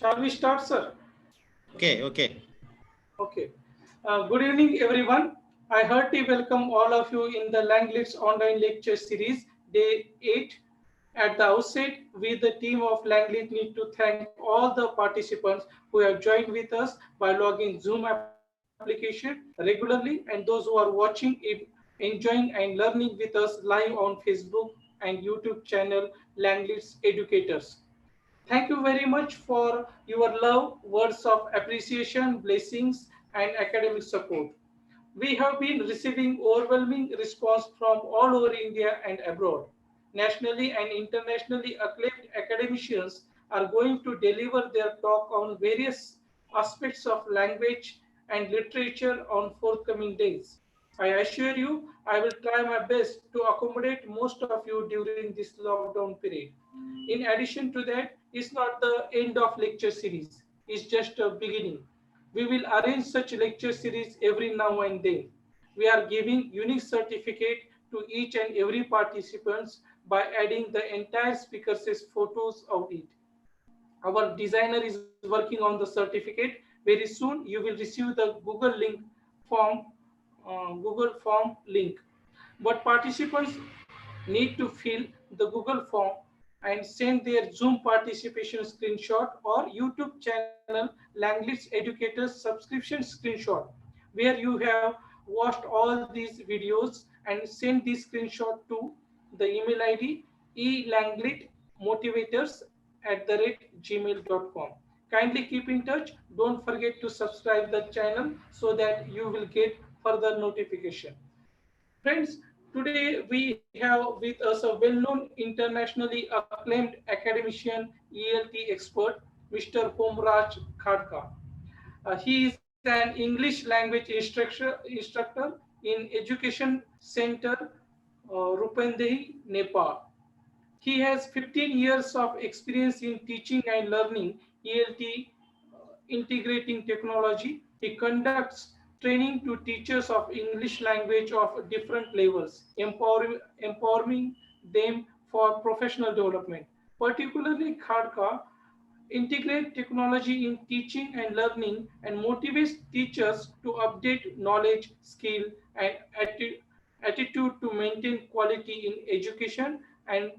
Shall we start, sir? Okay. Okay. Good evening, everyone. I heartily welcome all of you in the Langlitz online lecture series, day 8. At the outset, we, the team of Langlitz, need to thank all the participants who have joined with us by logging Zoom application regularly, and those who are watching it, enjoying and learning with us live on Facebook and YouTube channel Langlitz Educators. Thank you very much for your love, words of appreciation, blessings, and academic support. We have been receiving overwhelming response from all over India and abroad. Nationally and internationally acclaimed academicians are going to deliver their talk on various aspects of language and literature on forthcoming days. I assure you, I will try my best to accommodate most of you during this lockdown period. In addition to that, it's not the end of lecture series, it's just a beginning. We will arrange such lecture series every now and then. We are giving unique certificate to each and every participants by adding the entire speaker's photos of it. Our designer is working on the certificate. Very soon you will receive the form Google form link. But participants need to fill the Google form and send their Zoom participation screenshot or YouTube channel Langlitz Educators subscription screenshot, where you have watched all these videos, and send this screenshot to the email ID elanglit@gmail.com. Kindly keep in touch. Don't forget to subscribe the channel so that you will get further notification. Friends, today we have with us a well-known internationally acclaimed academician, ELT expert, Mr. Homraj Khadka. He is an English language instructor in Education Center, Rupendehi, Nepal. He has 15 years of experience in teaching and learning ELT, integrating technology. He conducts training to teachers of English language of different levels, empowering them for professional development. Particularly, Khadka integrate technology in teaching and learning and motivates teachers to update knowledge, skill, and attitude to maintain quality in education and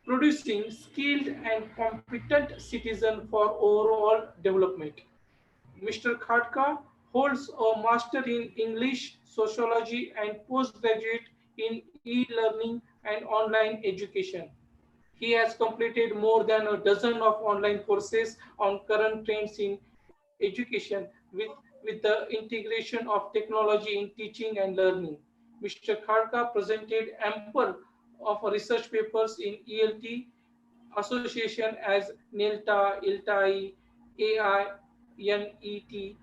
producing skilled and competent citizens for overall development. Mr. Khadka holds a master in English, sociology, and postgraduate in e-learning and online education. He has completed more than a dozen of online courses on current trends in education with the integration of technology in teaching and learning. Mr. Khadka presented ample of research papers in ELT association as NELTA, ILTAI, AI, NET,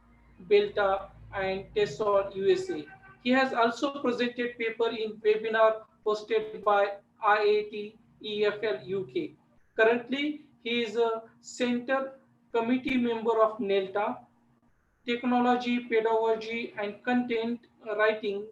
BELTA, and TESOL USA. He has also presented paper in webinar hosted by IAT EFL UK. Currently, he is a center committee member of NELTA. Technology, pedagogy, and content writing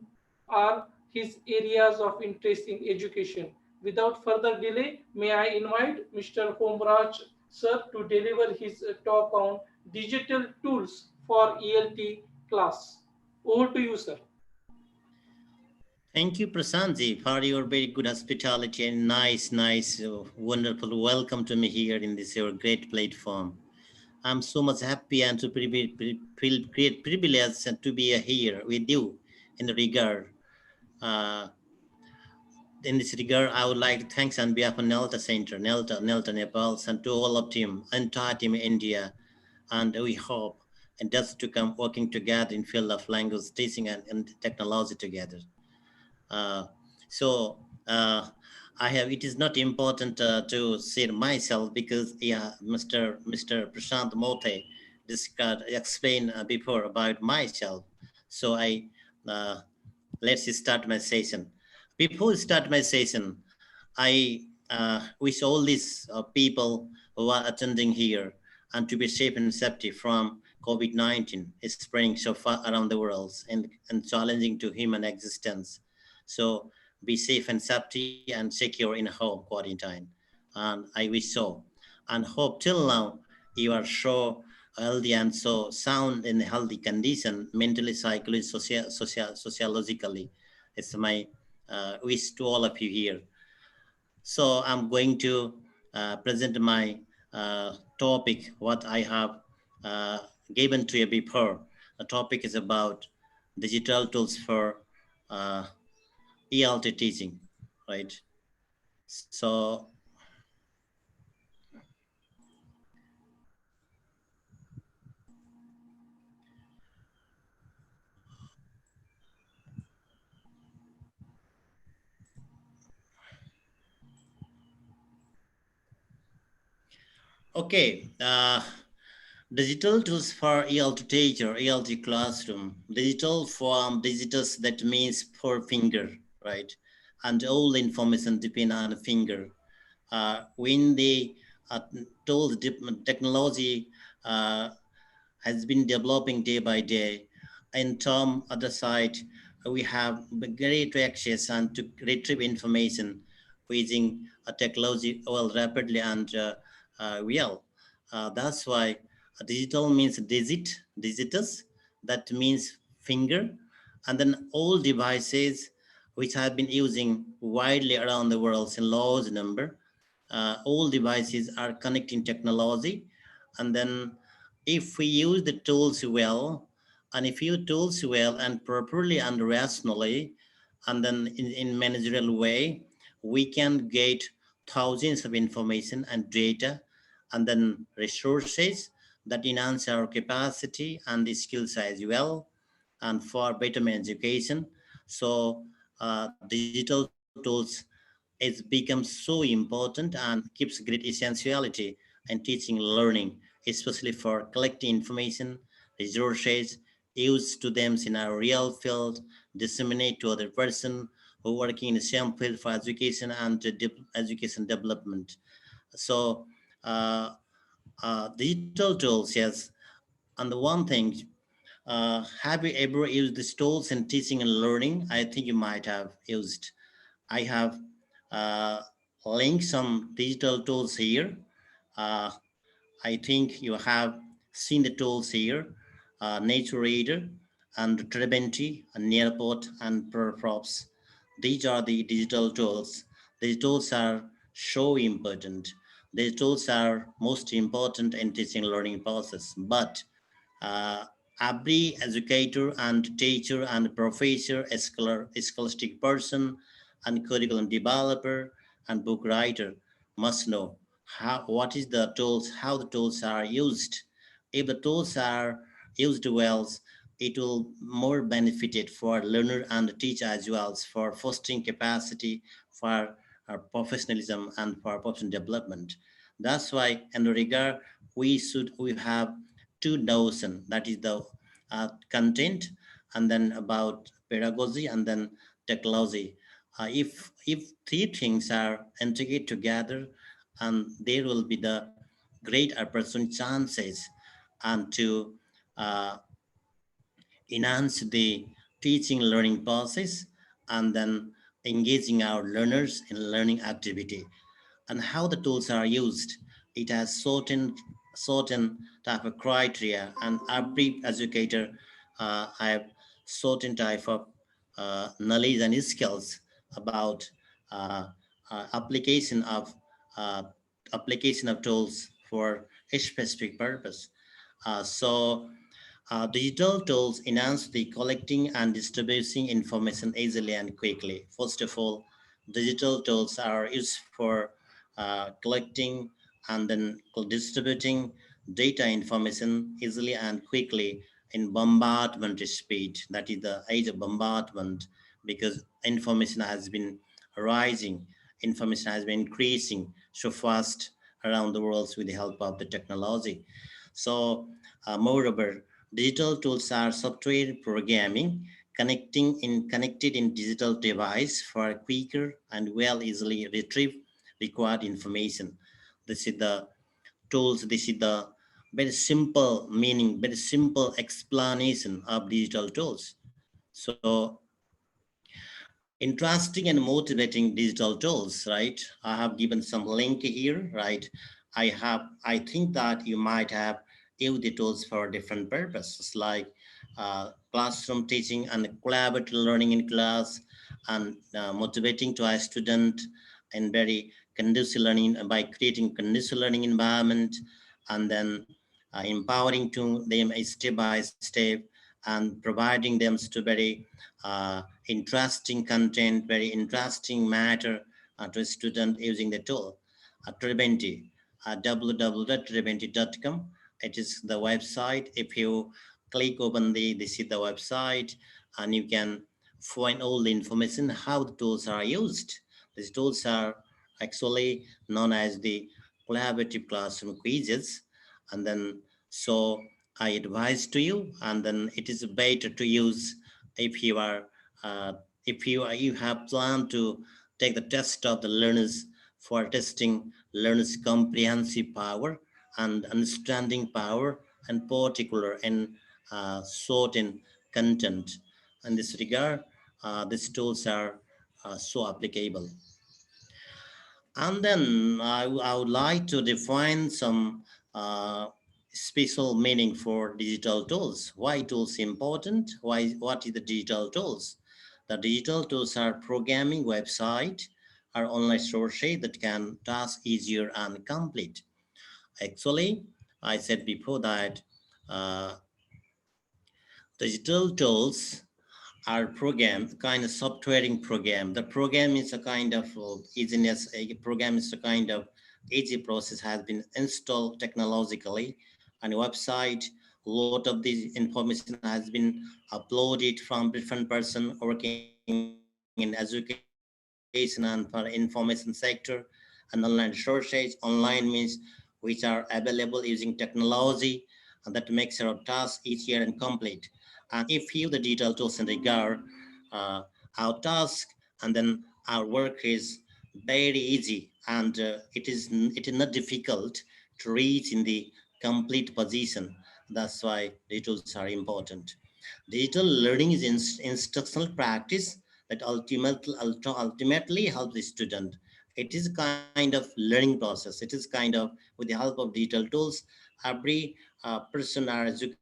are his areas of interest in education. Without further delay, may I invite Mr. Homraj sir to deliver his talk on digital tools for ELT class. Over to you, sir. Thank you, Prasanji, for your very good hospitality and nice, wonderful welcome to me here in this your great platform. I'm so much happy and to feel great privilege to be here with you in the regard. Uh, in this regard, I would like to thanks on behalf of Nelta Center, Nelta Nepal, and to all of team, entire team India, and we hope and just to come working together in field of language teaching and technology together. Uh, so uh, I have. It is not important to say myself because yeah, Mr. Prashant Mote discussed explained before about myself. So uh, let's start my session. Before we start my session, I wish all these people who are attending here and to be safe and safety from COVID-19 is spreading so far around the world and challenging to human existence. So be safe and safety and secure in home quarantine. And I wish so. And hope till now you are so healthy and so sound in a healthy condition, mentally, psychologically, sociologically. It's my wish to all of you here. So I'm going to present my topic, what I have uh, given to you before. The topic is about digital tools for uh, ELT teaching, right? So, okay, digital tools for ELT teacher, ELT classroom, digital form, digitals that means for finger, right? And all information depend on a finger. When the tools, technology uh, has been developing day by day. In term other side, we have great access and to retrieve information using technology well rapidly and well. That's why digital means digitus, that means finger, and then all devices which have been using widely around the world in large number. All devices are connecting technology, and then if we use the tools well, and if you tools well and properly and rationally, and then in managerial way, we can get thousands of information and data, and then resources that enhance our capacity and the skills as well, and for better education. So digital tools it's become so important and keeps great essentiality in teaching learning, especially for collecting information, resources, use to them in our real field, disseminate to other person who working in the same field for education and education development. So uh, digital tools, yes. And the one thing, have you ever used these tools in teaching and learning? I think you might have used. I have uh, linked some digital tools here. Uh, I think you have seen the tools here, Nature Reader and Trebenti and Nearport and Props. These are the digital tools. These tools are so important. These tools are most important in teaching learning process. But uh, every educator and teacher and professor, scholastic person, and curriculum developer and book writer must know what is the tools, how the tools are used. If the tools are used well, it will more benefited for learner and teacher as well for fostering capacity, for professionalism and for professional development. That's why in the regard we have two notion, that is the content, and then about pedagogy, and then technology. If three things are integrated together, and there will be the great opportunity chances and to uh, enhance the teaching learning process, and then engaging our learners in learning activity. And how the tools are used, it has certain type of criteria, and every educator have certain type of knowledge and skills about uh, application of uh, application of tools for a specific purpose. Digital tools enhance the collecting and distributing information easily and quickly. First of all, digital tools are used for collecting and then distributing data information easily and quickly in bombardment speed. That is the age of bombardment, because information has been rising, information has been increasing so fast around the world with the help of the technology. So, moreover, digital tools are software programming connected in digital device for quicker and well easily retrieve required information. This is the tools. This is the very simple meaning, very simple explanation of digital tools. So interesting and motivating digital tools, right? I have given some link here, right? I think that you might have used the tools for different purposes, like classroom teaching and collaborative learning in class, and motivating to a student and very conducive learning by creating conducive learning environment, and then empowering to them step by step, and providing them to very interesting content, very interesting matter to a student using the tool. Triventi, www.triventi.com. It is the website. If you click open the see the website, and you can find all the information how the tools are used. These tools are actually known as the collaborative classroom quizzes, and then so I advise to you, and then it is better to use if you are uh, you have planned to take the test of the learners for testing learners' comprehensive power and understanding power, and particular in certain content. In this regard, these tools are so applicable. And then I would like to define some uh, special meaning for digital tools. Why tools important? What is the digital tools? The digital tools are programming website, are online sources that can task easier and complete. Actually, I said before that uh, digital tools our program, kind of softwareing program. The program is a kind of easiness. A program is a kind of easy process has been installed technologically on a website. A lot of this information has been uploaded from different person working in education and for information sector, and online resources. Online means which are available using technology, and that makes our task easier and complete. And if you the digital tools in regard, uh, our task and then our work is very easy, and it is not difficult to reach in the complete position. That's why digital tools are important. Digital learning is instructional practice that ultimately helps the student. It is a kind of learning process. It is kind of with the help of digital tools, every person or educator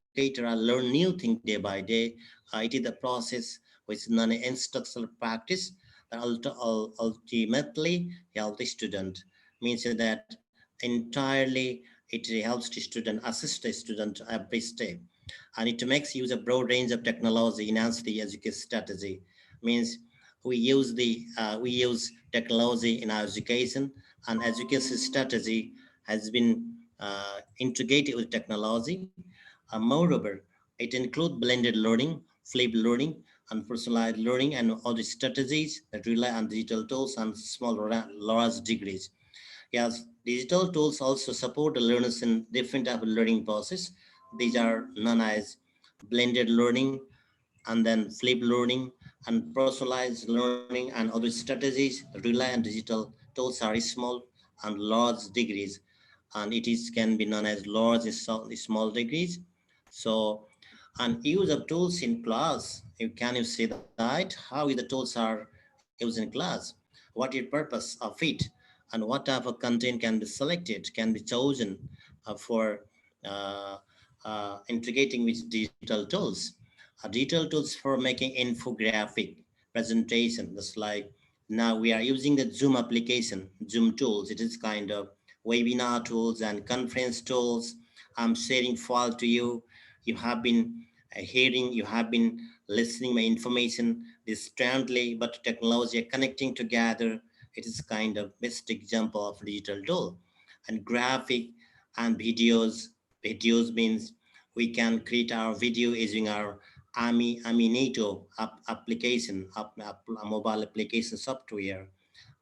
learn new thing day by day. It is the process which non-instructional practice that ultimately help the student. Means that entirely it helps the student, assist the student every step, and it makes use of broad range of technology enhance the education strategy. Means we use technology in our education, and education strategy has been integrated with technology. Moreover, it includes blended learning, flipped learning, and personalized learning, and other strategies that rely on digital tools and small large degrees. Yes, digital tools also support the learners in different type of learning process. These are known as blended learning, and then flipped learning, and personalized learning, and other strategies rely on digital tools are small and large degrees, and it is can be known as large and small degrees. So, and use of tools in class. Can you say that? How the tools are used in class? What is purpose of it? And what type of content can be selected, can be chosen for uh, integrating with digital tools. Digital tools for making infographic presentation. That's like now we are using the Zoom application, Zoom tools. It is kind of webinar tools and conference tools. I'm sharing file to you. You have been hearing, you have been listening my information distantly, but technology are connecting together. It is kind of best example of digital tool. And graphic and videos. Videos means we can create our video using our Aminato application, mobile application software,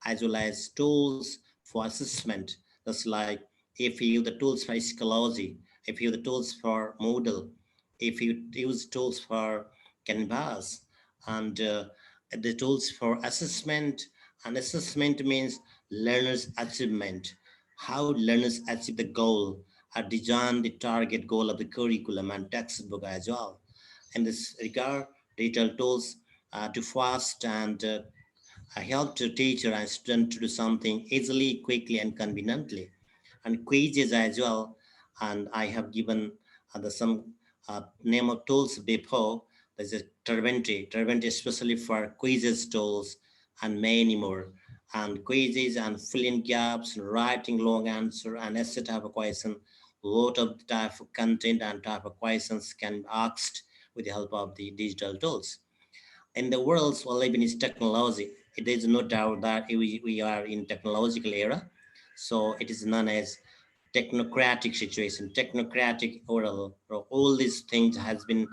as well as tools for assessment. That's like if you use the tools for psychology, if you use the tools for Moodle, if you use tools for Canvas, and the tools for assessment. And assessment means learners' achievement, how learners achieve the goal, or design the target goal of the curriculum and textbook as well. In this regard, digital tools to fast and help to teacher and student to do something easily, quickly, and conveniently. and quizzes as well. And I have given the some name of tools before. There's a Turventi especially for quizzes tools and many more. And quizzes and filling gaps, writing long answer and etc. type of question. Lot of the type of content and type of questions can be asked with the help of the digital tools. In the world we live in is technology. It is no doubt that we are in technological era. So it is known as technocratic situation, technocratic oral. All these things has been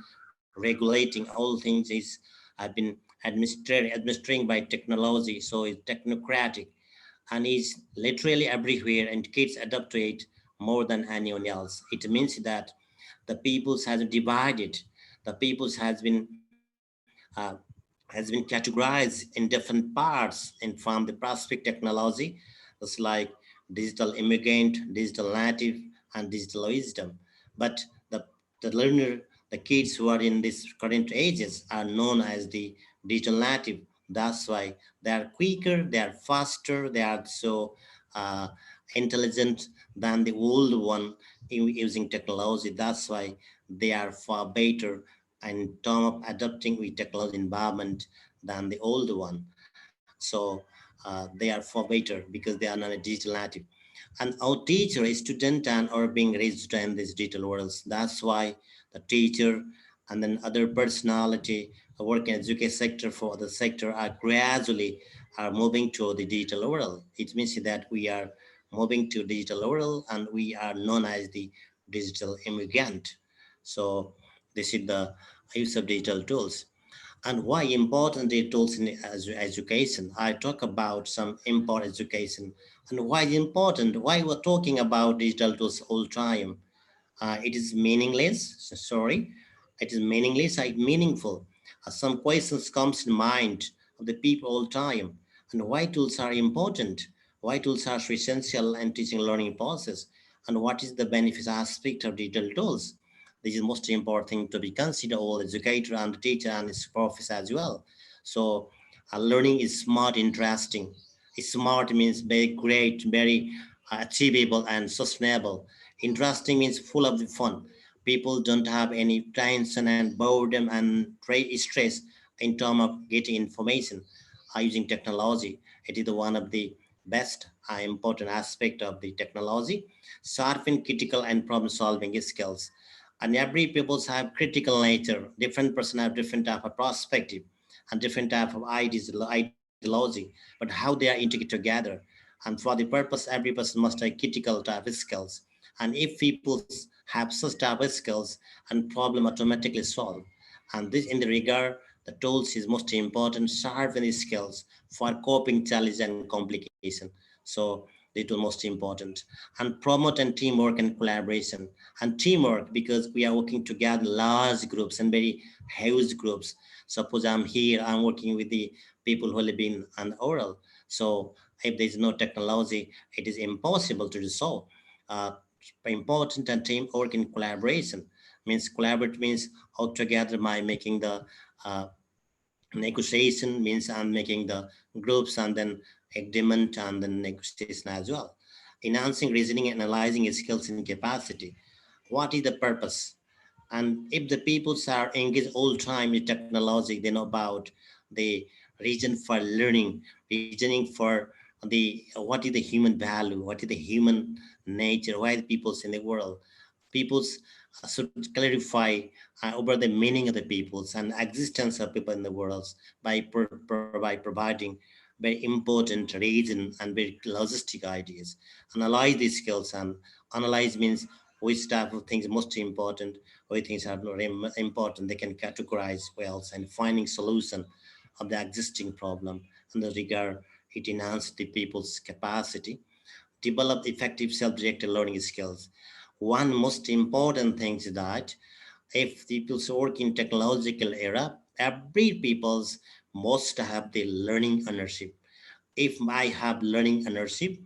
regulating. All things is have been administering by technology. So it's technocratic and is literally everywhere, and kids adapt to it more than anyone else. It means that the peoples has divided. The peoples has been categorized in different parts and from the prospect technology. It's like digital immigrant, digital native, and digital wisdom. But the learner, the kids who are in these current ages are known as the digital native. That's why they are quicker, they are faster, they are so uh, intelligent than the old one using technology. That's why they are far better in terms of adapting with technology environment than the old one. So they are far better because they are not a digital native. And our teacher, a student, and are being raised in these digital worlds. That's why the teacher and then other personality who work in education sector for the sector are gradually are moving to the digital world. It means that we are moving to digital world and we are known as the digital immigrant. So this is the use of digital tools and why important it tools in education. I talk about some important education and why important, why we're talking about digital tools all time. It is meaningless. Sorry, it is meaningless. Meaningful. Some questions comes in mind of the people all time, and why tools are important. Why tools are so essential in teaching learning process, and what is the benefit aspect of digital tools. This is most important thing to be considered all educator and the teacher and its professor as well. So learning is smart, interesting. Smart means very great, very achievable and sustainable. Interesting means full of the fun. People don't have any tension and boredom and stress in terms of getting information using technology. It is the one of the best important aspect of the technology. Sharpen critical and problem solving skills. And every people's have critical nature. Different person have different type of perspective and different type of ideology, but how they are integrated together. And for the purpose, every person must have critical type of skills. And if people have such type of skills, and problem automatically solved. And this in the regard, the tools is most important, sharpen the skills for coping challenge and complication. So they are most important. And promote and teamwork and collaboration. And teamwork because we are working together large groups and very huge groups. Suppose I'm here, I'm working with the people who live in an oral. So if there is no technology, it is impossible to do so. Uh, Important and teamwork in collaboration means collaborate means all together by making the uh, negotiation means I'm making the groups and then agreement and then negotiation as well. Enhancing reasoning and analyzing skills and capacity. What is the purpose? And if the peoples are engaged all time in technology, they know about the reason for learning, reasoning for the what is the human value, what is the human nature, why the peoples in the world. Peoples should clarify over the meaning of the peoples and existence of people in the world by providing very important reason and very logistic ideas. Analyze these skills and analyze means which type of things most important, which things are not important. They can categorize well and finding solution of the existing problem. In the regard, it enhances the people's capacity develop effective self-directed learning skills. One most important thing is that if people work in technological era, every people's must have the learning ownership. If I have learning ownership,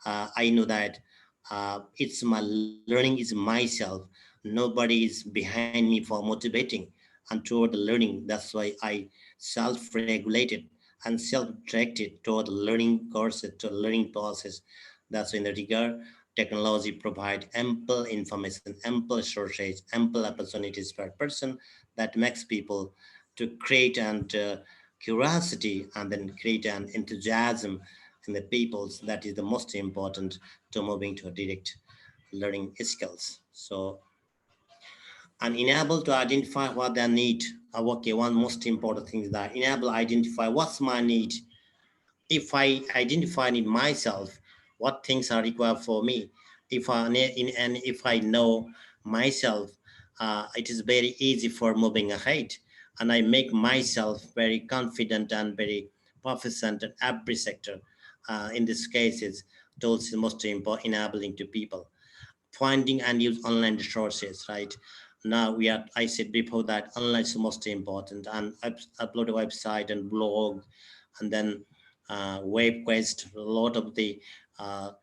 I know that it's my learning is myself. Nobody is behind me for motivating and toward the learning. That's why I self-regulated and self-directed toward the learning course, to learning process. That's in the regard. technology provide ample information, ample sources, ample opportunities per person that makes people to create and curiosity and then create an enthusiasm in the peoples. That is the most important to moving to direct learning skills. So and enable to identify what they need. Okay, one most important thing is that enable identify what's my need. If I identify in myself what things are required for me, if I and if I know myself, it is very easy for moving ahead, and I make myself very confident and very proficient in every sector. In this case, it's tools is most important enabling to people finding and use online resources, right? Now we are, I said before that online is most important, and upload a website and blog, and then web quest, a lot of the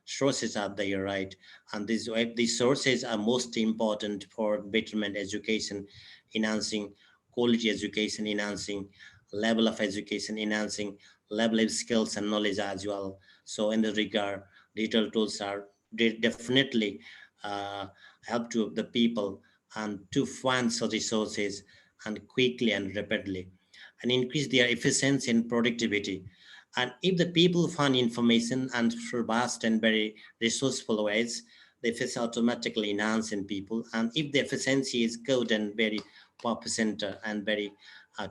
sources are there, right? And these sources are most important for betterment education, enhancing quality education, enhancing level of education, enhancing level of skills and knowledge as well. So in the regard, digital tools are definitely uh, help to the people and to find such resources and quickly and rapidly and increase their efficiency and productivity. And if the people find information and through vast and very resourceful ways, the efficiency automatically enhance in people. And if the efficiency is good and very proficient and very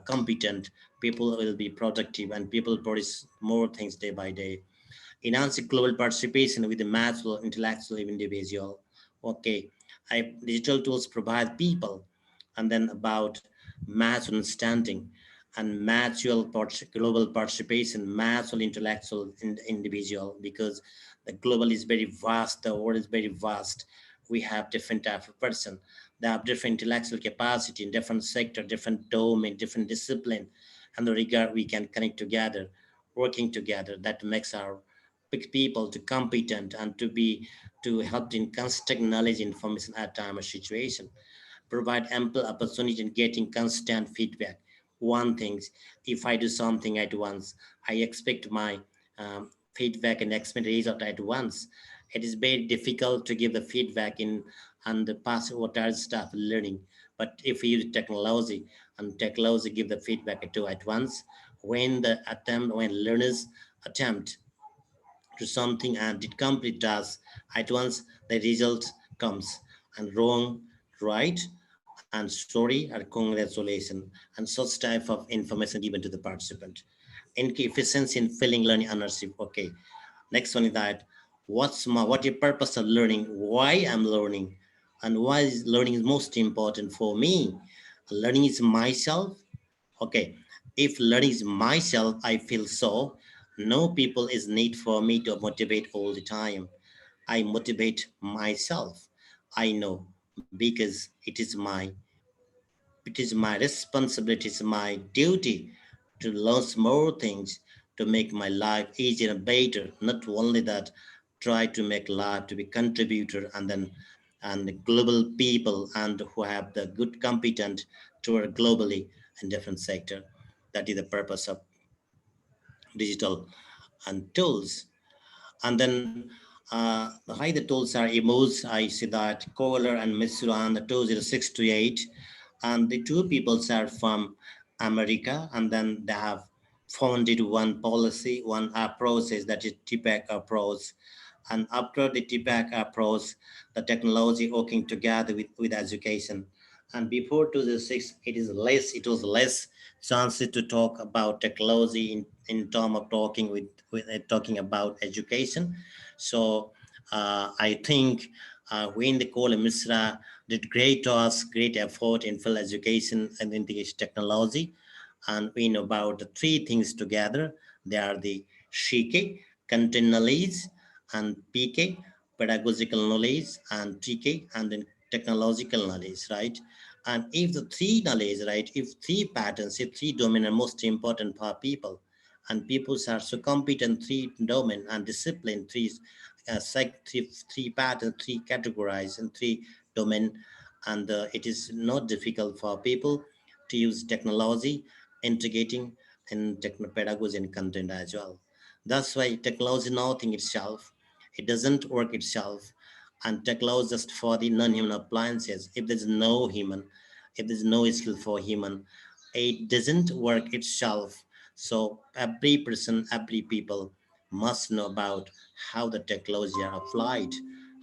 competent, people will be productive and people produce more things day by day. Enhancing global participation with the mature intellectual individual. Okay, digital tools provide people, and then about mass understanding and mature global participation, mature intellectual individual, because the global is very vast, the world is very vast. We have different type of person. They have different intellectual capacity in different sector, different domain, different discipline, and the regard we can connect together, working together. That makes our pick people to competent and to be to help in construct knowledge information at time or situation, provide ample opportunity in getting constant feedback. One thing, if I do something at once, I expect my feedback and expect result at once. It is very difficult to give the feedback in and the past what are stuff learning. But if we use technology and technology give the feedback to at once, when learners attempt to something and it complete task at once, the result comes and wrong, right, and sorry or congratulations, and such type of information given to the participant. In efficiency in filling learning ownership. Okay, next one is that what your purpose of learning, why I'm learning, and why is learning is most important for me. Learning is myself. Okay, if learning is myself, I feel so. No people is need for me to motivate all the time. I motivate myself. I know because it is my responsibility, it's my duty to learn more things to make my life easier and better. Not only that, try to make life to be contributor and then and the global people and who have the good competent toward globally in different sector. That is the purpose of digital and tools. And then how the tools are emerged, I see that Kohler and Misuran, the 20628, and the two peoples are from America, and then they have founded one policy, one approach is that is TPAC approach. And after the TPAC approach, the technology working together with education. And before 2006, it was less chances to talk about technology in terms of talking about education. So I think when the Kola Misra did great task, great effort in field education and in the technology, and we know about the three things together. They are the Shike, content knowledge, and PK, pedagogical knowledge, and TK, and then technological knowledge, right? And if the three knowledge, right, if three patterns, if three domain are most important for people, and people are so competent three domain and discipline, three pattern, three categorize, and three domain, and it is not difficult for people to use technology, integrating in pedagogy and content as well. That's why technology is nothing itself. It doesn't work itself. And technology just for the non-human appliances. If there's no human, if there's no skill for human, it doesn't work itself. So every person, every people must know about how the technology are applied,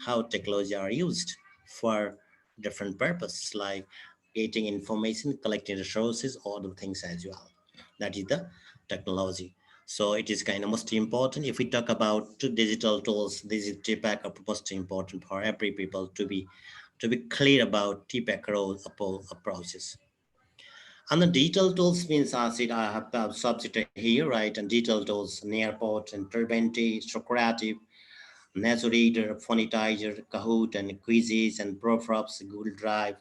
how technology are used for different purposes like getting information, collecting resources, all the things as well. That is the technology. So it is kind of most important. If we talk about digital tools, this is TPAC most important for every people to be clear about TPAC approaches. And the digital tools means as it I have a subject here, right? And digital tools, Nearport, and Turbenti, Socrative, Reader, Phonetizer, Kahoot, and Quizzes, and Profrops, Google Drive,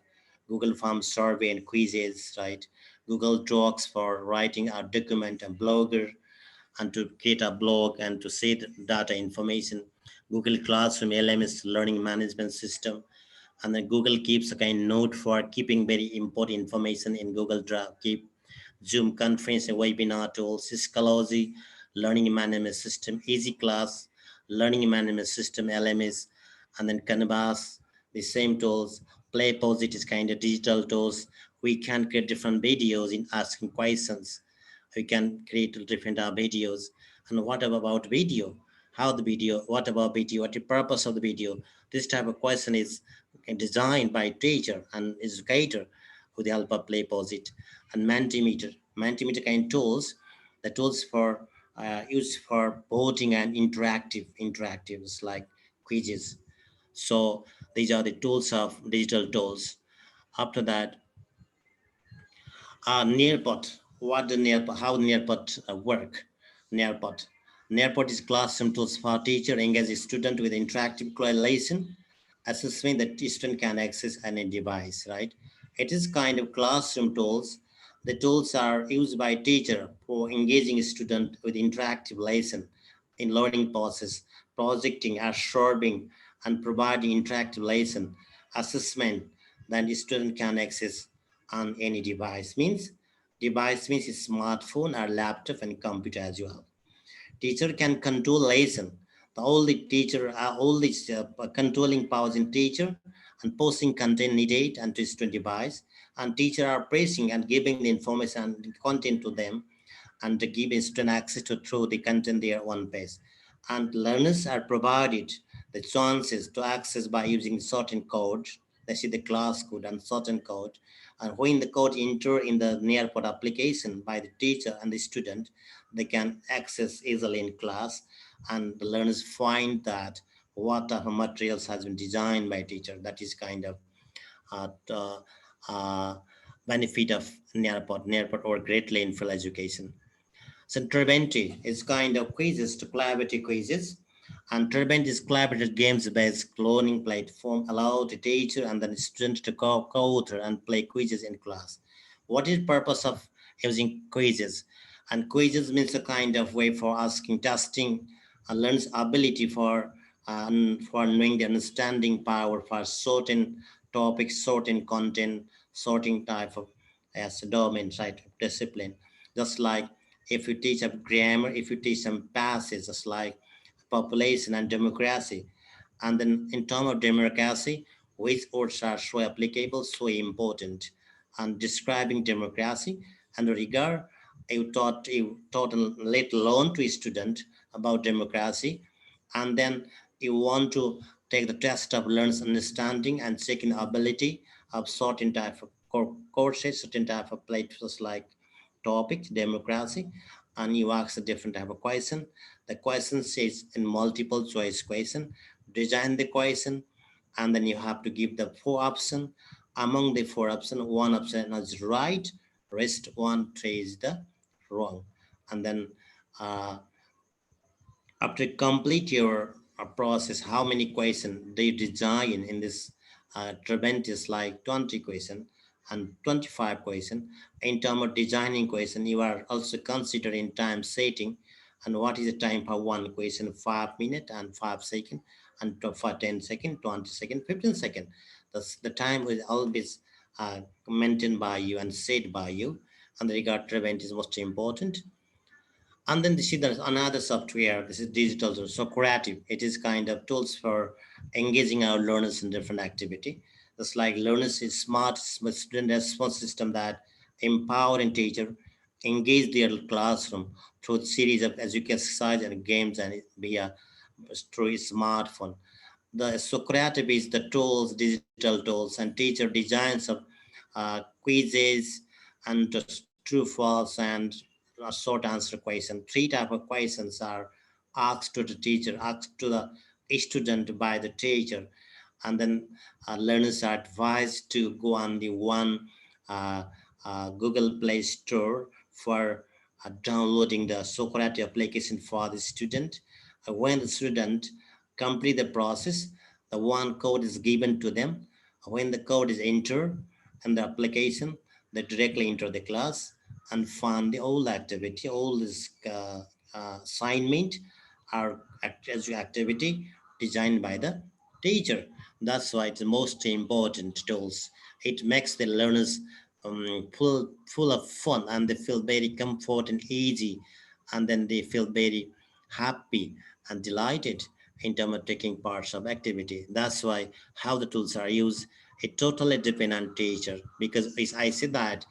Google Forms survey and quizzes, right? Google Docs for writing a document, and Blogger, and to create a blog and to see the data information. Google Classroom LMS learning management system, and then Google keeps a kind note for keeping very important information in Google Drive. Keep Zoom conference and webinar tools, Scalology, learning management system, Easy Class, learning management system, LMS, and then Canvas, the same tools. Play Posit is kind of digital tools. We can create different videos in asking questions. We can create different videos. And what about video? How the video? What about video? What the purpose of the video? This type of question is designed by teacher and educator with the help of Play Posit and Mentimeter. Mentimeter kind tools, the tools for used for voting and interactives like quizzes. So these are the tools of digital tools. After that, Nearpod. What the Nearpod? How Nearpod work? Nearpod. Nearpod is classroom tools for teacher engage student with interactive correlation assessment that student can access any device. Right? It is kind of classroom tools. The tools are used by teacher for engaging student with interactive lesson in learning process, projecting, absorbing, and providing interactive lesson assessment that the student can access on any device means a smartphone or laptop and computer as well. Teacher can control lesson. The only teacher all this controlling powers in teacher and posting content needed onto student device, and teacher are pressing and giving the information and content to them and to give student access to through the content their own pace. And learners are provided the chances to access by using certain code. They see the class code and certain code. And when the code enter in the Nearpod application by the teacher and the student, they can access easily in class. And the learners find that what type of materials has been designed by teacher. That is kind of uh, uh, uh, benefit of Nearpod or greatly in full education. So Turbenti is kind of quizzes to collaborative quizzes. And Turbenti is collaborative games-based cloning platform allow the teacher and the student to co-author and play quizzes in class. What is the purpose of using quizzes? And quizzes means a kind of way for asking, testing, and learns ability for knowing the understanding power for certain topics, certain content, certain type of as domain, right, discipline. Just like if you teach a grammar, if you teach some passages like population and democracy, and then in terms of democracy, which words are so applicable, so important, and describing democracy and regard you taught a little on to a student about democracy, and then you want to take the test of learns understanding and checking ability of certain type of courses, certain type of places like topic, democracy, and you ask a different type of question. The question says in multiple choice question, design the question, and then you have to give the four option. Among the four option, one option is right, rest one three is the wrong. And then uh, after complete your process, how many questions they design in this tremendous like 20 question and 25 question. In terms of designing question, you are also considering time setting and what is the time for one question, 5 minutes and 5 seconds, and for 10 seconds, 20 seconds, 15 seconds. The time will always maintained by you and set by you, and the regard prevent is most important. And then this is another software. This is digital, so Socrative. It is kind of tools for engaging our learners in different activity. It's like learners is smart student response system that empower and teacher engage their classroom through series of educational exercise and games and via through smartphone. The Socrative is the tools, digital tools, and teacher designs of quizzes and just true false and a short answer question. Three type of questions are asked to the teacher, asked to the student by the teacher, and then learners are advised to go on the one uh, Google Play Store for downloading the Socrative application for the student. When the student complete the process, the one code is given to them. When the code is entered in the application, they directly enter the class and find the whole activity, all this assignment or activity designed by the teacher. That's why it's the most important tools. It makes the learners full of fun, and they feel very comfort and easy, and then they feel very happy and delighted in terms of taking parts of activity. That's why how the tools are used, it totally depends on teacher, because as I said that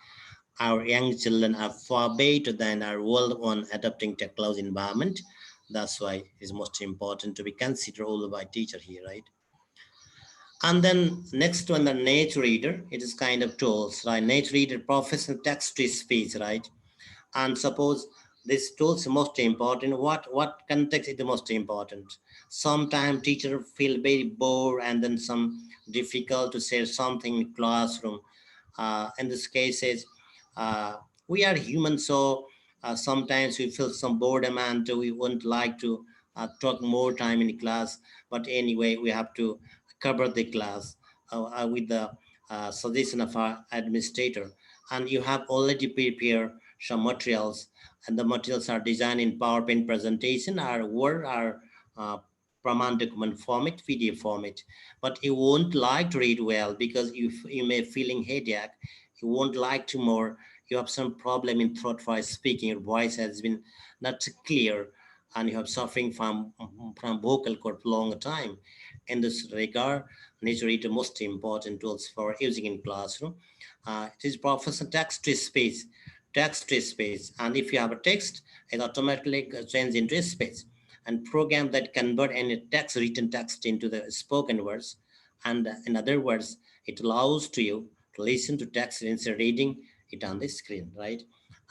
our young children are far better than our world on adapting technology environment. That's why it's most important to be considered all by teacher here, right? And then next one, the nature reader. It is kind of tools, right? Nature reader, professional text to speech, right? And suppose this tools most important, what context is the most important. Sometimes teacher feel very bored and then some difficult to say something in classroom. In this cases, uh, we are human, so sometimes we feel some boredom and we wouldn't like to talk more time in class. But anyway, we have to cover the class with the suggestion of our administrator. And you have already prepared some materials, and the materials are designed in PowerPoint presentation or Word or uh, Praman document format, PDF format. But you won't like to read well because you may feeling headache. You won't like to more. You have some problem in throat voice speaking. Your voice has been not clear, and you have suffering from vocal cord for long time. In this regard, nature is the most important tools for using in classroom. It is professional text to speech, text to speech, and if you have a text, it automatically changes into a speech. And program that convert any text, written text into the spoken words. And in other words, it allows to you to listen to text instead of reading it on the screen, right?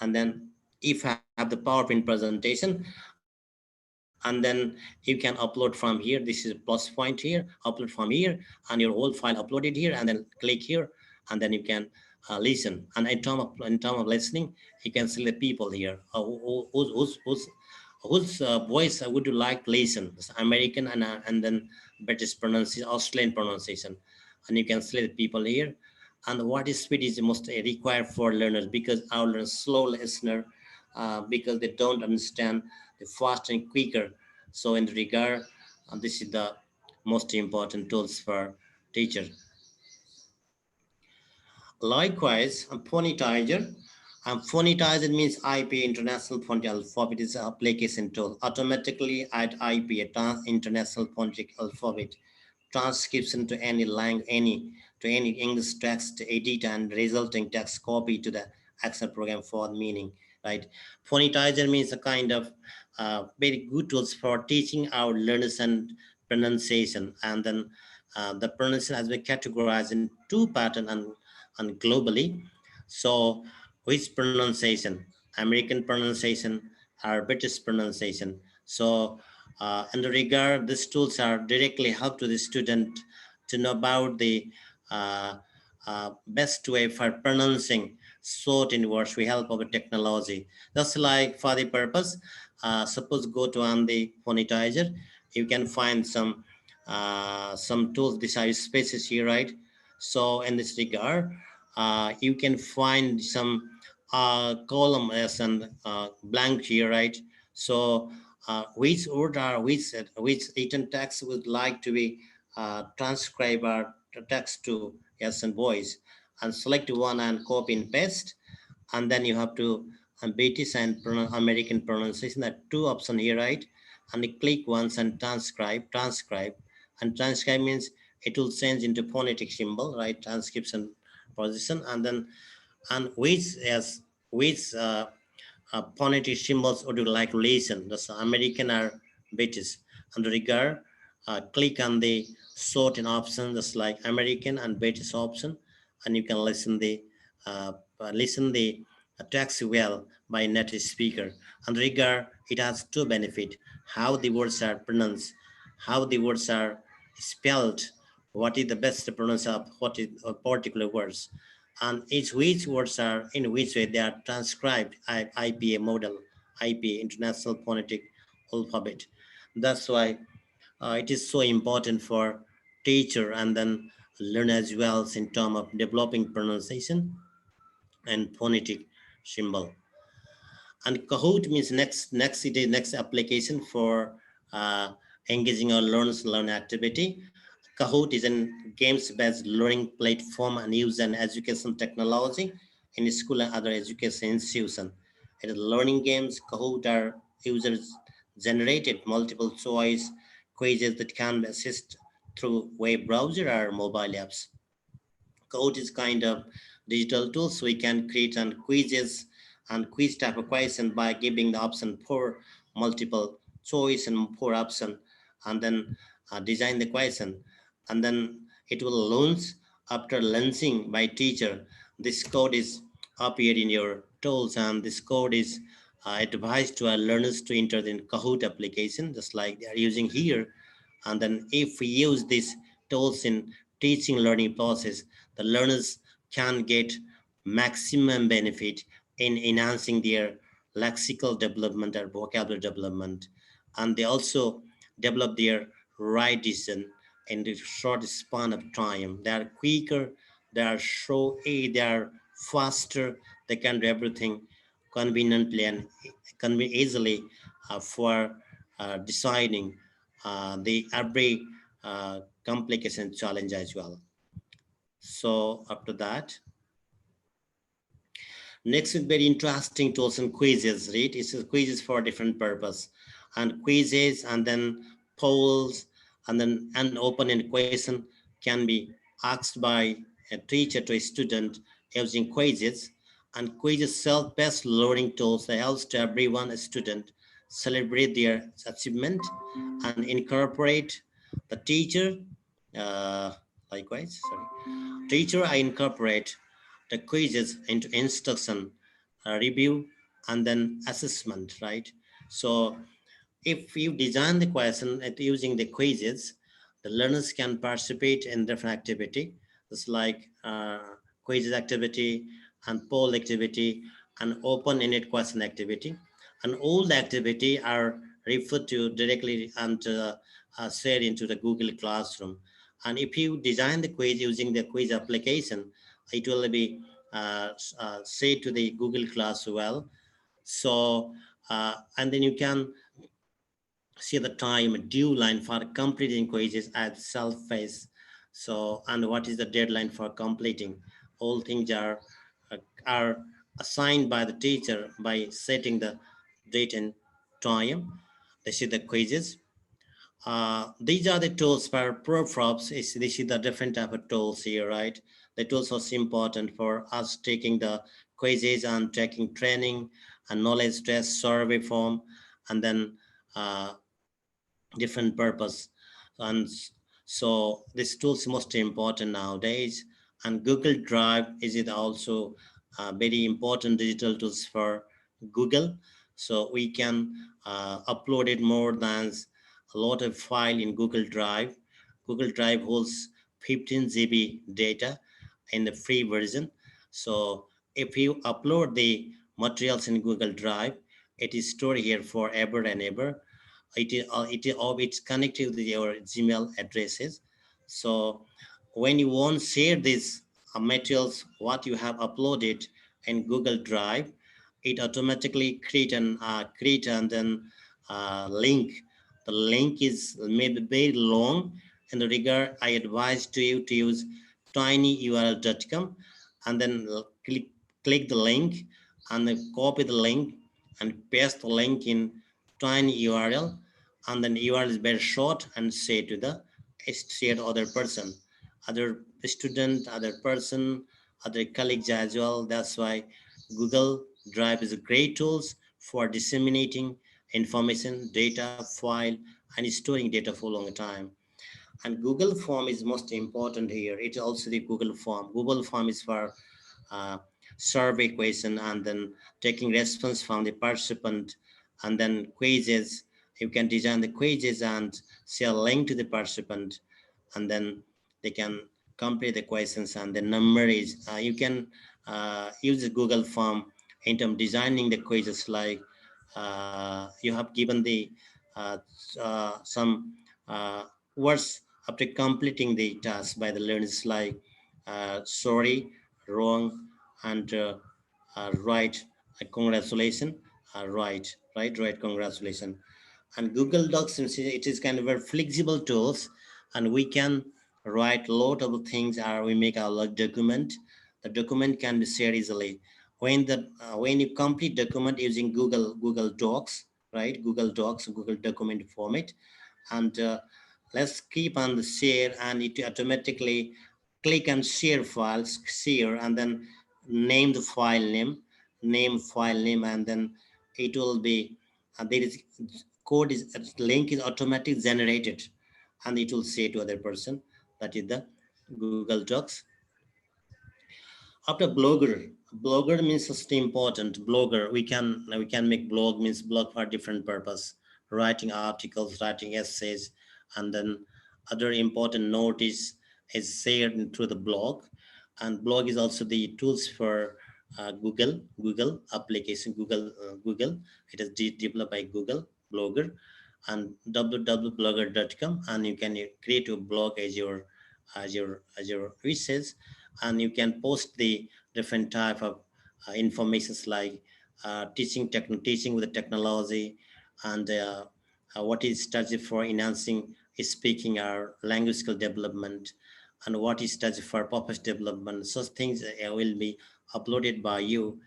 And then if you have the PowerPoint presentation, and then you can upload from here. This is a plus point here. Upload from here, and your whole file uploaded here, and then click here, and then you can listen. And in term of listening, you can see the people here. Whose voice would you like to listen? It's American and then British pronunciation, Australian pronunciation, and you can select the people here. And what is speed is the most required for learners, because our learners slow listener, because they don't understand the fast and quicker. So in the regard, this is the most important tools for teacher. Likewise, a phonetizer. Phonetizer means IP, International Phonetic Alphabet, is an application tool. Automatically add IP, a International Phonetic Alphabet, transcription to any language, any English text edit and resulting text copy to the Excel program for meaning, right? Phonetizer means a kind of very good tools for teaching our learners and pronunciation. And then the pronunciation has been categorized in two patterns and globally. So which pronunciation? American pronunciation or British pronunciation? So in the regard, these tools are directly help to the student to know about the uh, best way for pronouncing certain words with help of a technology. Just like for the purpose, suppose go to on the phonetizer, you can find some tools. These are spaces here, right? So in this regard, you can find some column as and blank here, right? So which order, which written text would like to be transcribed or text to yes and voice, and select one and copy and paste, and then you have to and British and American pronunciation. There are two options here, right? And you click once and transcribe, and transcribe means it will change into phonetic symbol, right? Transcription position, and then and which phonetic symbols would you like to listen? That's American or British. And regard, click on the sort in option, just like American and British option, and you can uh, listen the text well by native speaker. And regard, it has two benefit: how the words are pronounced, how the words are spelled, what is the best pronunciation of what is a particular words, and each which words are in which way they are transcribed IPA model, IPA International Phonetic Alphabet. That's why it is so important for teacher and then learn as well in terms of developing pronunciation and phonetic symbol. And Kahoot means next application for uh, engaging our learners learn activity. Kahoot is a games-based learning platform and use an education technology in school and other education institution. It is learning games. Kahoot are users generated multiple choice quizzes that can be assessed through web browser or mobile apps. Code is kind of digital tool, so we can create and quizzes and quiz type of question by giving the option for multiple choice and four option, and then design the question, and then it will launch after launching by teacher. This code is appeared in your tools, and this code is advised to our learners to enter in Kahoot application, just like they are using here. And then if we use these tools in teaching learning process, the learners can get maximum benefit in enhancing their lexical development or vocabulary development, and they also develop their right decision in the short span of time. They are quicker, they are faster, they can do everything conveniently and easily for deciding the every complication challenge as well. So after that, next is very interesting tools and quizzes, right? It's quizzes for different purpose, and quizzes and then polls and then an open-ended question can be asked by a teacher to a student using quizzes. And quizzes self-paced learning tools that helps to everyone a student celebrate their achievement and incorporate the teacher. Uh, Likewise, sorry, teacher I incorporate the quizzes into instruction, review, and then assessment, right? So if you design the question at using the quizzes, the learners can participate in different activity, just like quizzes activity and poll activity and open-ended question activity. And all the activity are referred to directly and shared into the Google Classroom. And if you design the quiz using the quiz application, it will be saved to the Google Class well. So, and then you can see the time due line for completing quizzes at self-face. So, and what is the deadline for completing? All things are assigned by the teacher by setting the date and time. They see the quizzes. These are the tools for props. This is the different type of tools here, right? The tools are important for us taking the quizzes and taking training and knowledge test survey form, and then uh, different purpose. And so this tool is most important nowadays. And Google Drive is it also very important digital tools for Google. So we can upload it more than a lot of file in Google Drive. Google Drive holds 15 GB data in the free version. So if you upload the materials in Google Drive, it is stored here forever and ever. It's connected with your Gmail addresses. So when you want to share these materials what you have uploaded in Google Drive, it automatically create and then link. The link is maybe very long. In the regard, I advise to you to use tinyurl.com and then click the link, and then copy the link and paste the link in tiny URL, and then URL is very short, and share to other person, other student, other person, other colleagues as well. That's why Google Drive is a great tools for disseminating information, data, file, and storing data for a long time. And Google Form is most important here. It's also the Google Form. Google Form is for uh, survey question, and then taking response from the participant, and then quizzes. You can design the quizzes and share a link to the participant, and then they can complete the questions. And the number is you can use the Google Form in terms of designing the quizzes, like you have given the uh, some uh, words after completing the task by the learners, like sorry, wrong, and right, congratulations, right, congratulations. And Google Docs, it is kind of a flexible tools, and we can write a lot of things, or we make a document. The document can be shared easily. When you complete document using Google Docs, right, Google Docs, Google document format, and let's keep on the share, and it automatically click on share files, share, and then name the file name, and then it will be there is code is link is automatic generated, and it will say to other person. That is the Google Docs. After blogger means just important. Blogger, we can make blog, means blog for different purpose, writing articles, writing essays, and then other important notice is shared through the blog. And blog is also the tools for Google application, Google. It is developed by Google Blogger, and www.blogger.com, and you can create a blog as your wishes, and you can post the different type of informations, like teaching with the technology, and what is strategy for enhancing speaking or language skill development, and what is strategy for purpose development. Such things will be uploaded by you,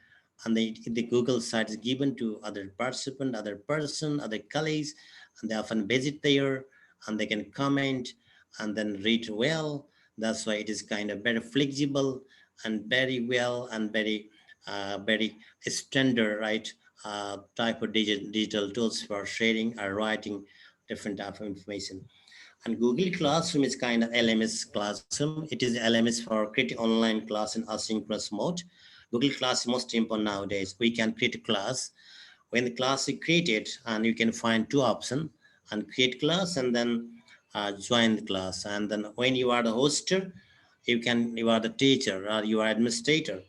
and the Google site is given to other participant, other person, other colleagues, and they often visit there, and they can comment and then read well. That's why it is kind of very flexible and very well, and very standard, right, type of digital tools for sharing or writing different type of information. And Google Classroom is kind of LMS classroom. It is LMS for creating online class in asynchronous mode. Google Class is most important nowadays. We can create a class. When the class is created, and you can find two options, and create class, and then join the class. And then when you are the hoster, you are the teacher or you are administrator,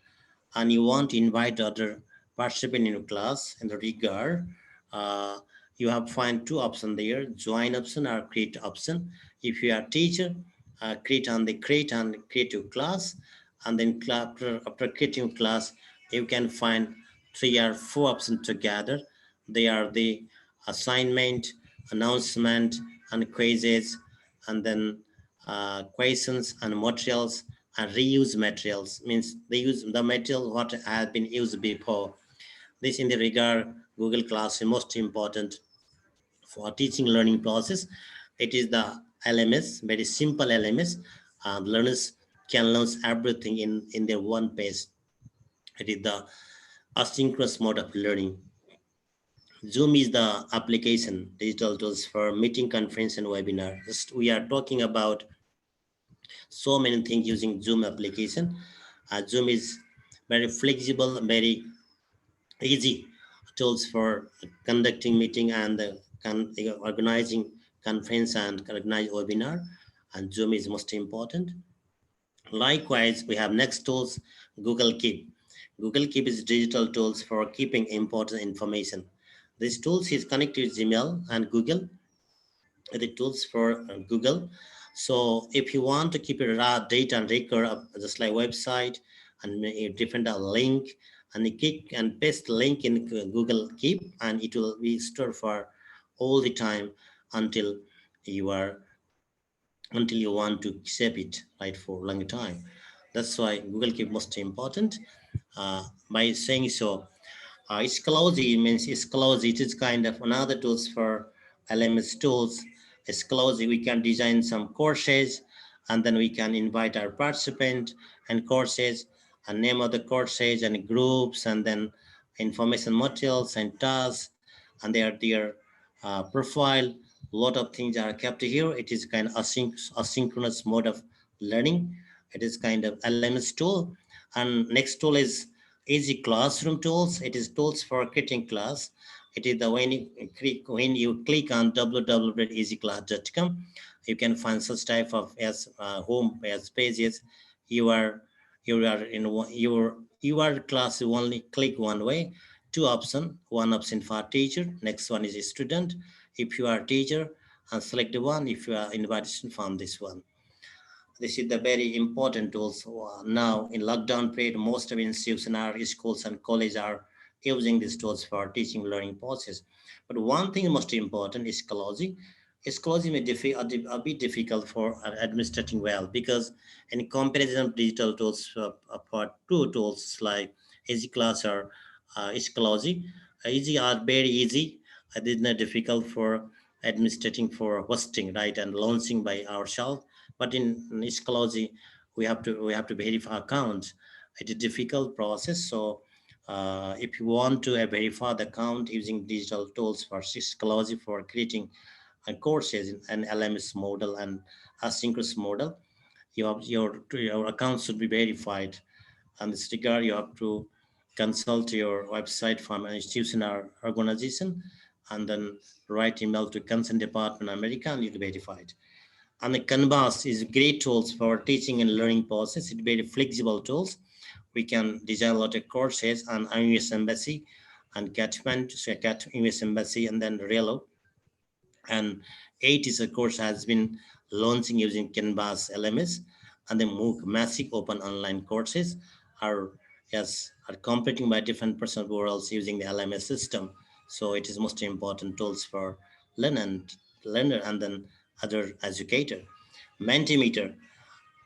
and you want to invite other participant in your class in the regard, uh, you have find two options there: join option or create option. If you are teacher, create your class, and then after creating class, you can find three or four options together. They are the assignment, announcement, and quizzes, and then questions and materials, and reuse materials, means they use the material what has been used before. This in the regard Google Class is most important for teaching learning process. It is the LMS, very simple LMS. Learners can learn everything in their one page. It is the asynchronous mode of learning. Zoom is the application, digital tools for meeting, conference, and webinar. We are talking about so many things using Zoom application. Zoom is very flexible, very easy tools for conducting meeting, and organizing conference and organize webinar. And Zoom is most important. Likewise, we have next tools, Google Keep. Google Keep is digital tools for keeping important information. These tools is connected to Gmail and Google, the tools for Google. So if you want to keep your raw data and record of just like website, and a different link, and you click and paste the link in Google Keep, and it will be stored for all the time until you are until you want to save it, right, for a long time. That's why Google Keep most important. By saying so, Sclosy means Sclosy. It is kind of another tools for LMS tools. Sclosy, we can design some courses, and then we can invite our participant and courses, and name of the courses and groups, and then information materials and tasks, and their profile. A lot of things are kept here. It is kind of asynchronous mode of learning. It is kind of LMS tool. And next tool is easy classroom tools. It is tools for creating class. It is the when you click on www.easyclass.com, you can find such type of as home as pages. You are you are in your class. You only click one way. Two option. One option for teacher. Next one is a student. If you are teacher, and select the one. If you are invitation from this one. This is the very important tools. Now in lockdown period, most of institutions, our schools and colleges are using these tools for teaching learning process. But one thing most important is ecology. Ecology may a bit difficult for administrating well, because in comparison of digital tools, for two tools like easy class or ecology, easy are very easy. It is not difficult for administrating, for hosting, right, and launching by ourselves. But in ecology, we have to verify accounts. It's a difficult process. So if you want to verify the account using digital tools for ecology, for creating courses in an LMS model and asynchronous model, your account should be verified. And this regard, you have to consult your website from an institution or organization, and then write email to consent department America, and you'll be verified. And the Canvas is great tools for teaching and learning process. It's very flexible tools. We can design a lot of courses on US Embassy and Catchment, so Cat US Embassy, and then Relo. And 8 is a course has been launching using Canvas LMS, and the MOOC massive open online courses are are competing by different percent worlds using the LMS system. So it is most important tools for learner and then other educator. Mentimeter,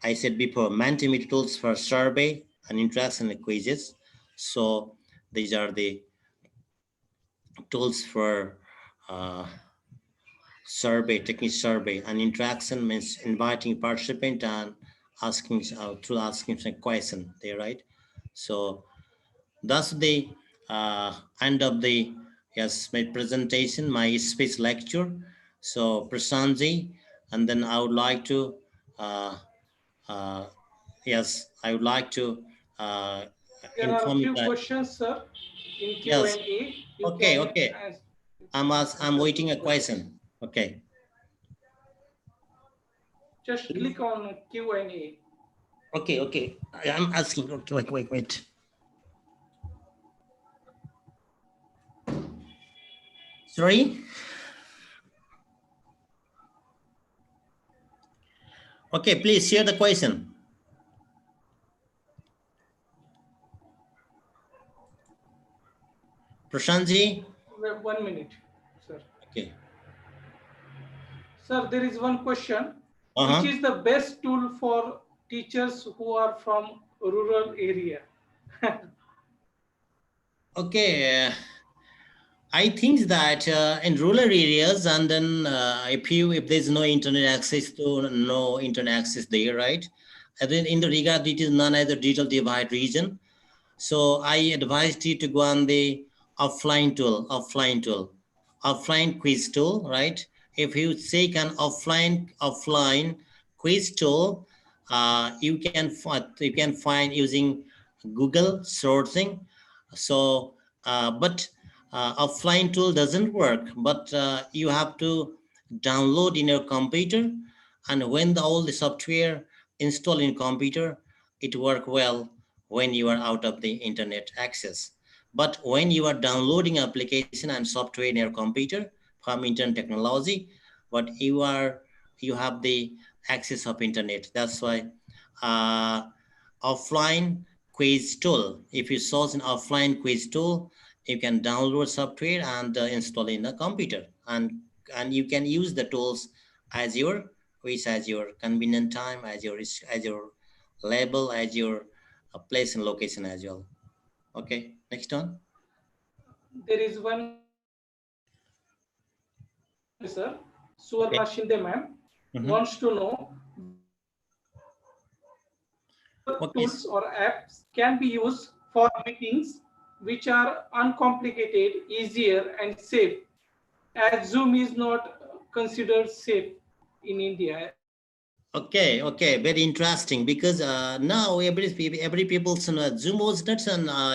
I said before, Mentimeter tools for survey and interaction quizzes. So these are the tools for uh, survey, technique survey, and interaction means inviting participant and asking through asking some question. There, right? So that's the end of the my presentation, my speech lecture. So Prasanji, and then I would like to uh, uh, I would like to uh, There are a inform you few that questions, sir, in yes. Q&A. You Okay, can okay. I'm answer waiting those a questions. question. Okay. Just click on Q&A. Okay, okay. I'm asking. Okay, wait. Sorry. Okay, please share the question. Prashantji. 1 minute, sir. Okay. Sir, there is one question. Which Uh-huh. is the best tool for teachers who are from rural area? Okay. I think that in rural areas, and then if there's no internet access to no internet access there, right? And then in the regard, it is none as a digital divide region. So I advised you to go on the offline quiz tool, right? If you take an offline quiz tool, you can find using Google sourcing. So, but offline tool doesn't work. But you have to download in your computer, and when all the software installed in computer, it work well when you are out of the internet access. But when you are downloading application and software in your computer from internet technology, but you have the access of internet. That's why uh, offline quiz tool. If you source an offline quiz tool, you can download software and install in a computer, and you can use the tools as your as your convenient time, as your label, as your place and location as well. Okay, next one. There is one professor, Okay. Suvarna Shinde ma'am, Mm-hmm. wants to know Okay. tools or apps can be used for meetings which are uncomplicated, easier, and safe, as Zoom is not considered safe in India. Okay, okay, very interesting because now every people's Zoom was not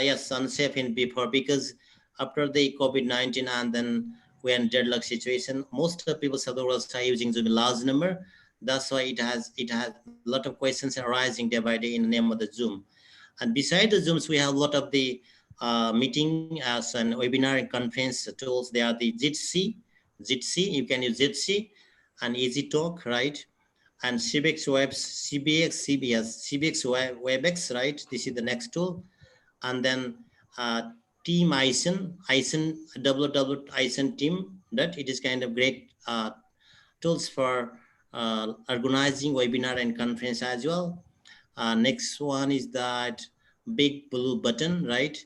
yes unsafe in before because after the COVID-19 and then when deadlock situation, most of people of the world start using Zoom in large number. That's why it has a lot of questions arising day by day in the name of the Zoom. And beside the Zooms, we have a lot of the meeting as an webinar and conference tools. They are the Jitsi. You can use Jitsi and Easy Talk, right? And CBX Webs, CBX, CBS, CBX WebEx, right? This is the next tool. And then uh, Team ISIN, www.ISIN team, that it is kind of great tools for organizing webinar and conference as well. Next one is that big blue button, right?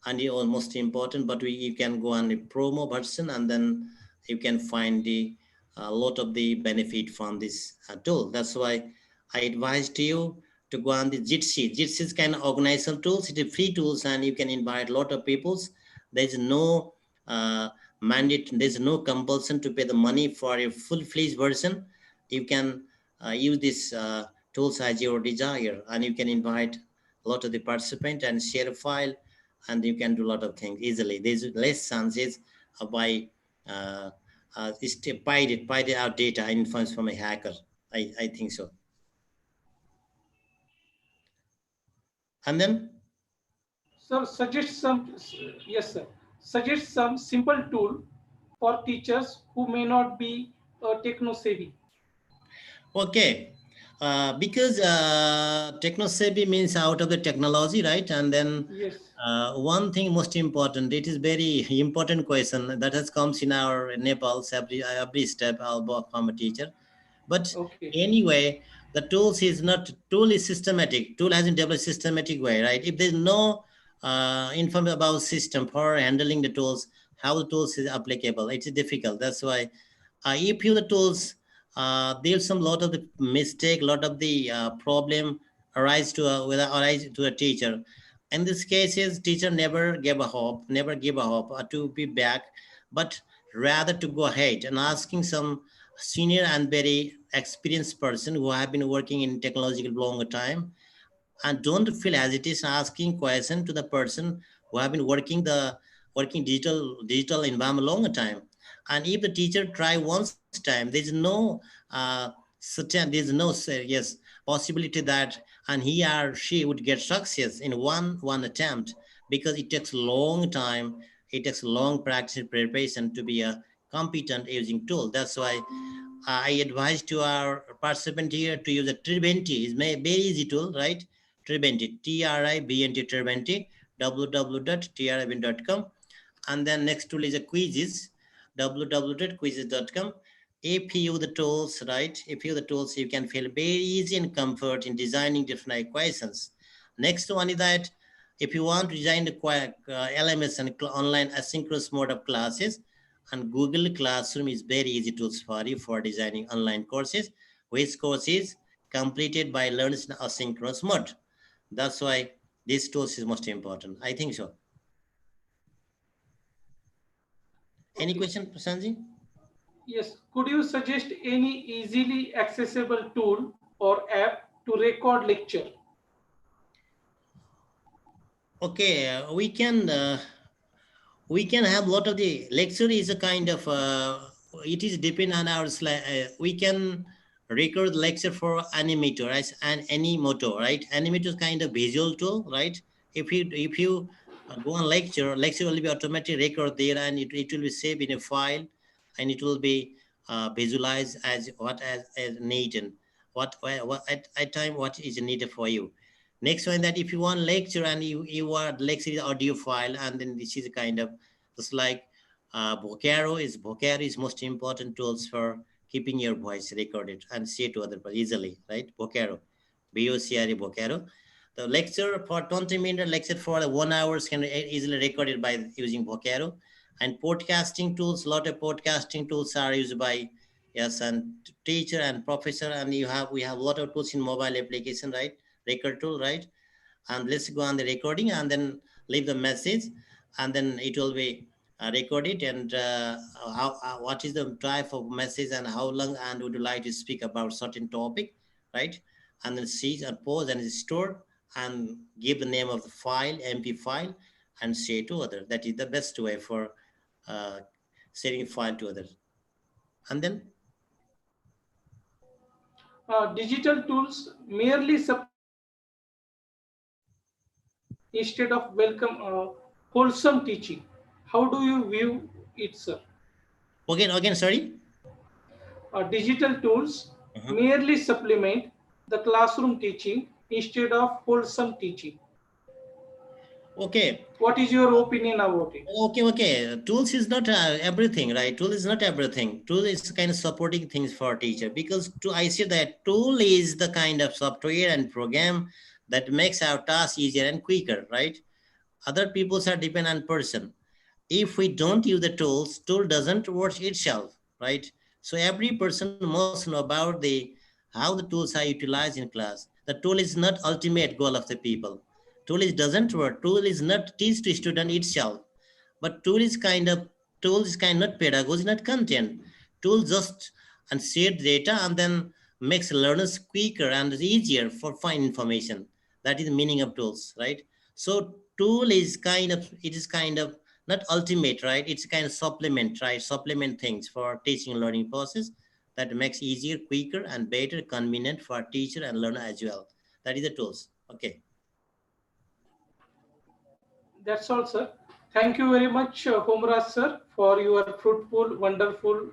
And the most important, but you can go on the promo version and then you can find the a lot of the benefit from this tool. That's why I advised you to go on the Jitsi. Jitsi is kind of organizational tools. It is free tools and you can invite a lot of peoples. There's no uh, mandate. There's no compulsion to pay the money for a full-fledged version. You can use this tools as your desire, and you can invite a lot of the participant and share a file, and you can do a lot of things easily. There's less chances by uh, by the our data influence from a hacker. I think so. And then So suggest some, yes sir, suggest some simple tool for teachers who may not be techno savvy. okay, because techno savvy means out of the technology, right? And then Yes. one thing most important, it is very important question that has comes in our Nepal's every step from a teacher. But Okay. anyway, the tools is not tool is systematic. Tool hasn't developed systematic way, right? If there's no information about system for handling the tools, how the tools is applicable, it's difficult. That's why if you the tools there's some lot of the mistake, lot of the problem arise to a teacher. In this case is teacher never give a hope to be back, but rather to go ahead and asking some senior and very experienced person who have been working in technological long time, and don't feel hesitation asking question to the person who have been working digital environment long time. And if the teacher try once time, there's no there's no yes possibility that and he or she would get success in one attempt, because it takes long time, it takes long practice and preparation to be a competent using tool. That's why I advise to our participant here to use a Tribenti. It's a very easy tool, right? Tribenti, Tribnt, Tribenti, www.tribnt.com. And then next tool is a quizzes, www.quizzes.com. If you the tools, right? If you the tools, you can feel very easy and comfort in designing different equations. Next one is that if you want to design the LMS and online asynchronous mode of classes, and Google Classroom is very easy tools for you for designing online courses, which course is completed by learners in asynchronous mode. That's why this tools is most important. I think so. Any Okay. question, Prasanji? Yes. Could you suggest any easily accessible tool or app to record lecture? Okay, we can have a lot of the lecture is a kind of it is depend on our we can record lecture for animator, right? And Animoto, right? Animator is kind of visual tool, right? If you go on lecture will be automatically record there, and it will be saved in a file, and it will be visualized as as needed, what at time what is needed for you. Next one, that if you want lecture and you are lecture is audio file, and then this is a kind of just like Vocaro is most important tools for keeping your voice recorded and say to other people easily, right? Vocaro, Vocaro. The lecture for 20-minute lecture for 1 hours can easily recorded by using Vocaro. And podcasting tools, a lot of podcasting tools are used by, yes, and teacher and professor. And we have a lot of tools in mobile application, right? Record tool, right? And let's go on the recording and then leave the message, and then it will be recorded, and what is the type of message and how long and would you like to speak about certain topic, right? And then see and pause and store and give the name of the file, mp file, and share to other. That is the best way for uh, sharing file to others. And then Digital tools merely supplement instead of welcome wholesome teaching. How do you view it, sir? again, sorry. Digital tools Uh-huh. merely supplement the classroom teaching instead of wholesome teaching. Okay. What is your opinion about it? Okay. Tools is not everything, right? Tool is not everything. Tool is kind of supporting things for teacher, because I see that tool is the kind of software and program that makes our task easier and quicker, right? Other people's are depend on person. If we don't use the tools, tool doesn't work itself, right? So every person must know about the how the tools are utilized in class. The tool is not ultimate goal of the people. Tool is doesn't work. Tool is not teach to student itself, but tool is kind not pedagogy, not content. Tool just and share data and then makes learners quicker and easier for find information. That is the meaning of tools, right? So tool is kind of not ultimate, right? It's kind of supplement, right? Supplement things for teaching and learning process that makes easier, quicker, and better convenient for teacher and learner as well. That is the tools. Okay. That's all, sir. Thank you very much, Homraj sir, for your fruitful, wonderful,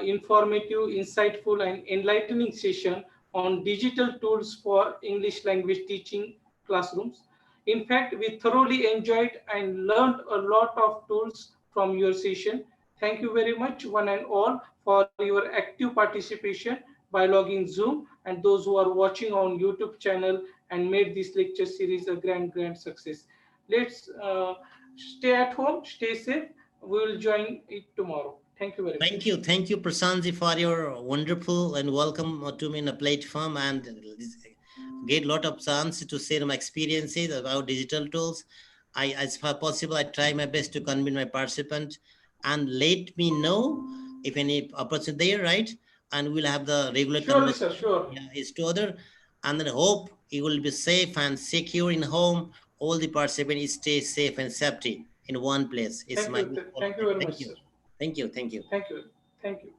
informative, insightful, and enlightening session on digital tools for English language teaching classrooms. In fact, we thoroughly enjoyed and learned a lot of tools from your session. Thank you very much, one and all, for your active participation by logging Zoom, and those who are watching on YouTube channel and made this lecture series a grand success. Let's stay at home, stay safe. We will join it tomorrow. Thank you very much. Thank you, Prasanji, for your wonderful and welcome to me in a platform, and get a lot of chance to share my experiences about digital tools. As far possible, I try my best to convince my participant, and let me know if any opportunity there, right? And we'll have the regular Surely, sir, conversation. sure. Yeah, is to other, and then hope you will be safe and secure in home. All the participants stay safe and safety in one place. It's Thank my you. wish for all Thank of you them. very Thank much, you. sir. Thank you. Thank you. Thank you. Thank you.